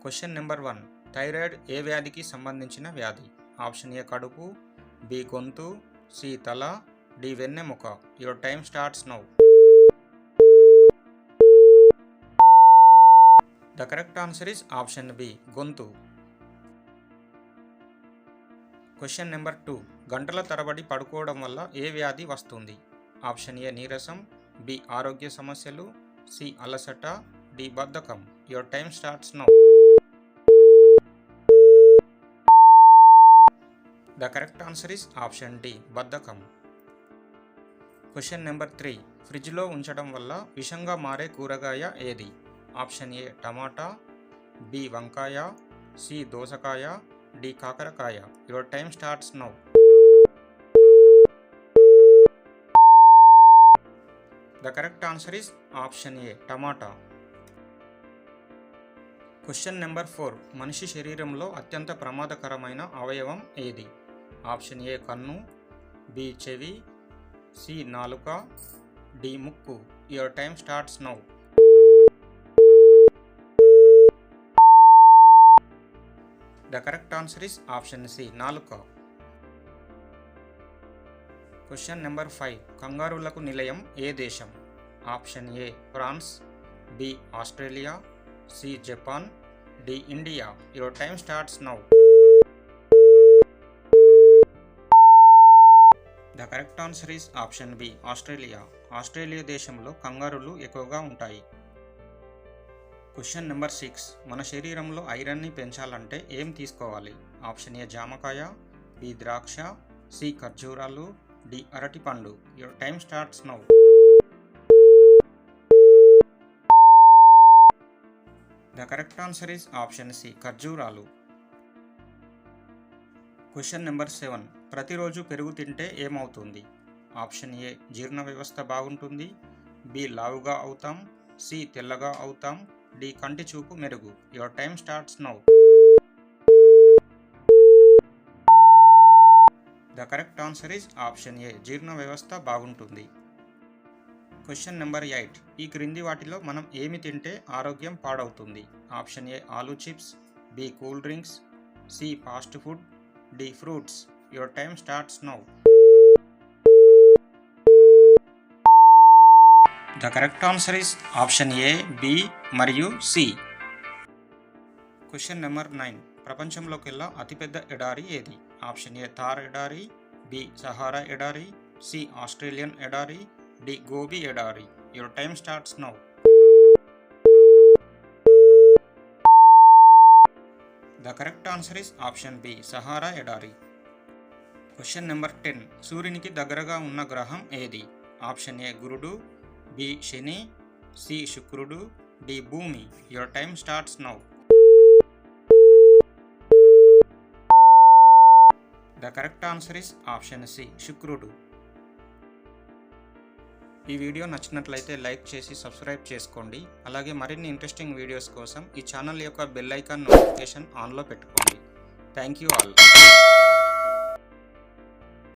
Question number 1. Thyroid ఏ వ్యాధికి సంబంధించిన వ్యాధి? ఆప్షన్ ఏ కడుపు, బి గొంతు, సి తల, డి వెన్నెముక. Your time starts now. The correct answer is option B గొంతు. Question number 2. గంటల తరబడి పడుకోవడం వల్ల ఏ వ్యాధి వస్తుంది? ఆప్షన్ ఏ నీరసం, బి ఆరోగ్య సమస్యలు, సి అలసట, డి బద్ధకం. Your time starts now. The correct answer is option D బద్ధకం. Question number 3. ఫ్రిడ్జ్లో ఉంచడం వల్ల విషంగా మారే కూరగాయ ఏది? ఆప్షన్ ఏ టమాటా, బి వంకాయ, సి దోసకాయ, డి కాకరకాయ. Your time starts now. The correct answer is option A టమాటా. Question number 4. మనిషి శరీరంలో అత్యంత ప్రమాదకరమైన అవయవం ఏది? ఆప్షన్ ఏ కన్ను, బి చెవి, సి నాలుక, డి ముక్కు. Your time starts now. The correct answer is option C నాలుక. Question number 5. కంగారులకు నిలయం ఏ దేశం? Option A France, B Australia, C Japan, D India. Your time starts now. The correct answer is option B Australia. Australia దేశంలో కంగారులు ఎక్కువగా ఉంటాయి. Question number 6. మన శరీరంలో ఐరన్ని పెంచాలంటే ఏం తీసుకోవాలి? ఆప్షన్ ఏ జామకాయ, బి ద్రాక్ష, సి ఖర్జూరాలు, డి అరటిపండు. Your time starts now. The correct answer is option C ఖర్జూరాలు. Question number 7. ప్రతిరోజు పెరుగు తింటే ఏమవుతుంది? ఆప్షన్ ఏ జీర్ణ వ్యవస్థ బాగుంటుంది, బి లావుగా అవుతాం, సి తెల్లగా అవుతాం, డి కంటి చూపు మెరుగు. Your time starts now. The correct answer is option A జీర్ణ వ్యవస్థ బాగుంటుంది. Question number 8. ఈ క్రింది వాటిలో మనం ఏమి తింటే ఆరోగ్యం పాడవుతుంది? Option A aloo chips, B cool drinks, C fast food, D fruits. Your time starts now. The correct answer is option A, B మరియు సి. Question number 9. ప్రపంచంలోకెల్లా అతిపెద్ద ఎడారి ఏది? ఆప్షన్ ఏ థార్ ఎడారి, బి సహారా ఎడారి, సి ఆస్ట్రేలియన్ ఎడారి, D Gobi ఎడారి. Your time starts now. The correct answer is option B Sahara ఎడారి. Question number 10. సూర్యునికి దగ్గరగా ఉన్న గ్రహం ఏది? ఆప్షన్ ఏ గురుడు, బి శని, సి శుక్రుడు, డి భూమి. Your time starts now. The correct answer is option C శుక్రుడు. ఈ వీడియో నచ్చినట్లయితే లైక్ చేసి సబ్స్క్రైబ్ చేసుకోండి. అలాగే మరిన్ని ఇంట్రెస్టింగ్ వీడియోస్ కోసం ఈ ఛానల్ యొక్క బెల్ ఐకాన్ నోటిఫికేషన్ ఆన్లో పెట్టుకోండి. Thank you all.